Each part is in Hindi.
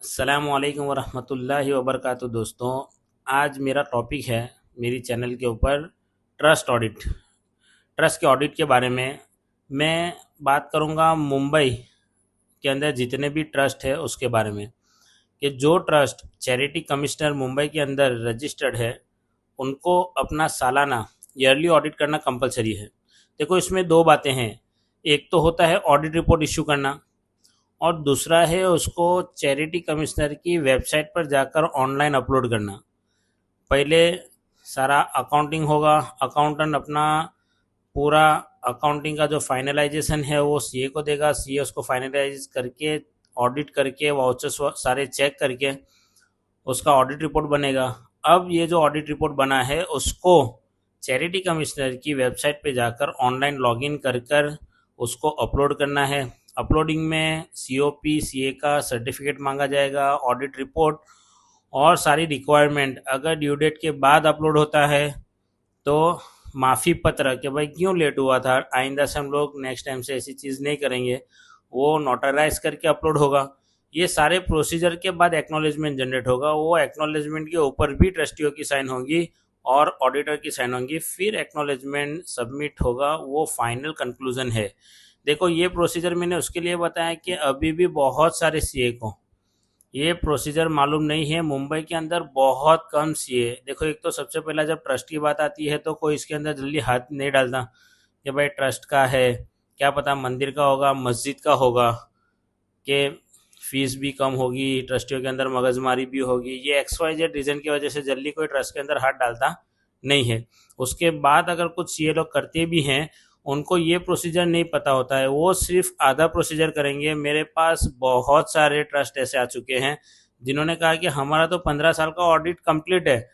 अस्सलामुअलैकुम वरहमतुल्लाहि वबरकातुहू। दोस्तों, आज मेरा टॉपिक है मेरी चैनल के ऊपर ट्रस्ट ऑडिट। ट्रस्ट के ऑडिट के बारे में मैं बात करूंगा। मुंबई के अंदर जितने भी ट्रस्ट है उसके बारे में कि जो ट्रस्ट चैरिटी कमिश्नर मुंबई के अंदर रजिस्टर्ड है उनको अपना सालाना ईयरली ऑडिट करना कंपलसरी है। देखो, इसमें दो बातें हैं। एक तो होता है ऑडिट रिपोर्ट इश्यू करना, और दूसरा है उसको चैरिटी कमिश्नर की वेबसाइट पर जाकर ऑनलाइन अपलोड करना। पहले सारा अकाउंटिंग होगा, अकाउंटेंट अपना पूरा अकाउंटिंग का जो फाइनलाइजेशन है वो सीए को देगा, सीए उसको फाइनलाइज करके ऑडिट करके वाउचर्स सारे चेक करके उसका ऑडिट रिपोर्ट बनेगा। अब ये जो ऑडिट रिपोर्ट बना है उसको चैरिटी कमिश्नर की वेबसाइट पे जाकर ऑनलाइन लॉगिन कर कर उसको अपलोड करना है। अपलोडिंग में सीओपी सीए का सर्टिफिकेट मांगा जाएगा, ऑडिट रिपोर्ट और सारी रिक्वायरमेंट। अगर ड्यू डेट के बाद अपलोड होता है तो माफ़ी पत्र कि भाई क्यों लेट हुआ था, आइंदा से हम लोग नेक्स्ट टाइम से ऐसी चीज़ नहीं करेंगे, वो नोटराइज करके अपलोड होगा। ये सारे प्रोसीजर के बाद एक्नॉलेजमेंट जनरेट होगा। वो एक्नॉलेजमेंट के ऊपर भी ट्रस्टियों की साइन होगी और ऑडिटर की साइन होगी, फिर एक्नॉलेजमेंट सबमिट होगा। वो फाइनल कंक्लूजन है। देखो, ये प्रोसीजर मैंने उसके लिए बताया कि अभी भी बहुत सारे सीए को ये प्रोसीजर मालूम नहीं है। मुंबई के अंदर बहुत कम सीए। देखो, एक तो सबसे पहला जब ट्रस्ट की बात आती है तो कोई इसके अंदर जल्दी हाथ नहीं डालता कि भाई ट्रस्ट का है, क्या पता मंदिर का होगा, मस्जिद का होगा, कि फीस भी कम होगी, ट्रस्टियों के अंदर मगजमारी भी होगी। ये XYZ रीज़न की वजह से जल्दी कोई ट्रस्ट के अंदर हाथ डालता नहीं है। उसके बाद अगर कुछ सीए लोग करते भी हैं उनको ये प्रोसीजर नहीं पता होता है, वो सिर्फ आधा प्रोसीजर करेंगे। मेरे पास बहुत सारे ट्रस्ट ऐसे आ चुके हैं जिन्होंने कहा कि हमारा तो 15 साल का ऑडिट कंप्लीट है,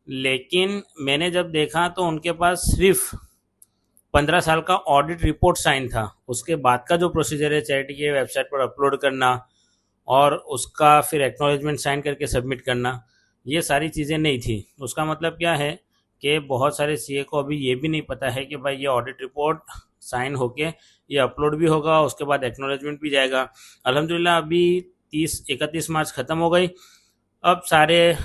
लेकिन मैंने जब देखा तो उनके पास सिर्फ 15 साल का ऑडिट रिपोर्ट साइन था। उसके बाद का जो प्रोसीजर है चैरिटी की वेबसाइट पर अपलोड करना और उसका फिर एक्नॉलेजमेंट साइन करके सबमिट करना, ये सारी चीज़ें नहीं थी। उसका मतलब क्या है कि बहुत सारे सीए को अभी ये भी नहीं पता है कि भाई ये ऑडिट रिपोर्ट साइन होके ये अपलोड भी होगा, उसके बाद एक्नॉलेजमेंट भी जाएगा। अल्हम्दुलिल्लाह अभी 31 मार्च ख़त्म हो गई। अब सारे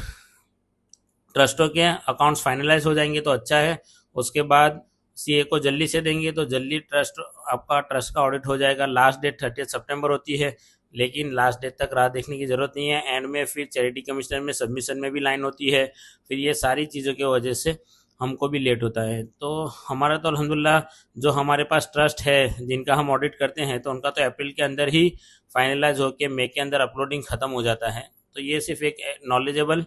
ट्रस्टों के अकाउंट्स फाइनलाइज हो जाएंगे तो अच्छा है। उसके बाद सीए को जल्दी से देंगे तो जल्दी आपका ट्रस्ट का ऑडिट हो जाएगा। लास्ट डेट 30 सितंबर होती है, लेकिन लास्ट डेट तक राह देखने की ज़रूरत नहीं है। एंड में फिर चैरिटी कमिश्नर में सबमिशन में भी लाइन होती है, फिर ये सारी चीज़ों की वजह से हमको भी लेट होता है। तो हमारा तो अल्हम्दुलिल्लाह जो हमारे पास ट्रस्ट है जिनका हम ऑडिट करते हैं तो उनका तो अप्रैल के अंदर ही फाइनलाइज होकर मई के अंदर अपलोडिंग ख़त्म हो जाता है। तो ये सिर्फ एक नॉलेजेबल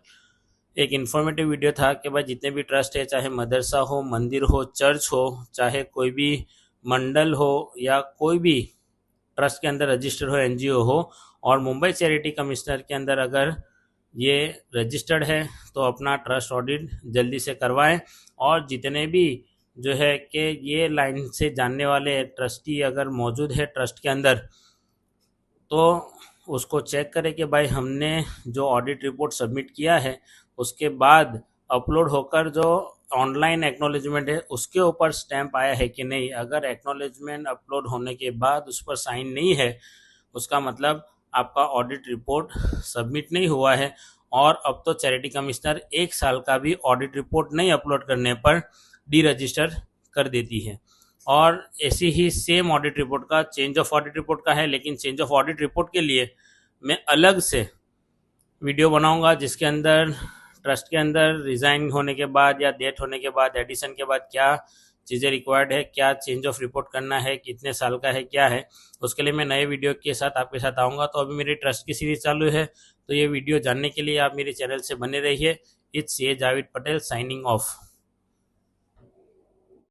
एक इन्फॉर्मेटिव वीडियो था कि भाई जितने भी ट्रस्ट है, चाहे मदरसा हो, मंदिर हो, चर्च हो, चाहे कोई भी मंडल हो या कोई भी ट्रस्ट के अंदर रजिस्टर्ड हो, एनजीओ हो, और मुंबई चैरिटी कमिश्नर के अंदर अगर ये रजिस्टर्ड है तो अपना ट्रस्ट ऑडिट जल्दी से करवाएं। और जितने भी जो है कि ये लाइन से जानने वाले ट्रस्टी अगर मौजूद है ट्रस्ट के अंदर तो उसको चेक करें कि भाई हमने जो ऑडिट रिपोर्ट सबमिट किया है उसके बाद अपलोड होकर जो ऑनलाइन एक्नॉलेजमेंट है उसके ऊपर स्टैंप आया है कि नहीं। अगर एक्नॉलेजमेंट अपलोड होने के बाद उस पर साइन नहीं है, उसका मतलब आपका ऑडिट रिपोर्ट सबमिट नहीं हुआ है। और अब तो चैरिटी कमिश्नर 1 साल का भी ऑडिट रिपोर्ट नहीं अपलोड करने पर डी रजिस्टर कर देती है। और ऐसी ही सेम ऑडिट रिपोर्ट का चेंज ऑफ ऑडिट रिपोर्ट का है, लेकिन चेंज ऑफ ऑडिट रिपोर्ट के लिए मैं अलग से वीडियो बनाऊंगा जिसके अंदर ट्रस्ट के अंदर रिज़ाइन होने के बाद या डेथ होने के बाद एडिशन के बाद क्या चीज़ें रिक्वायर्ड है, क्या चेंज ऑफ रिपोर्ट करना है, कितने साल का है, क्या है, उसके लिए मैं नए वीडियो के साथ आपके साथ आऊँगा। तो अभी मेरी ट्रस्ट की सीरीज़ चालू है, तो ये वीडियो जानने के लिए आप मेरे चैनल से बने रहिए। It's a Javed Patel signing off.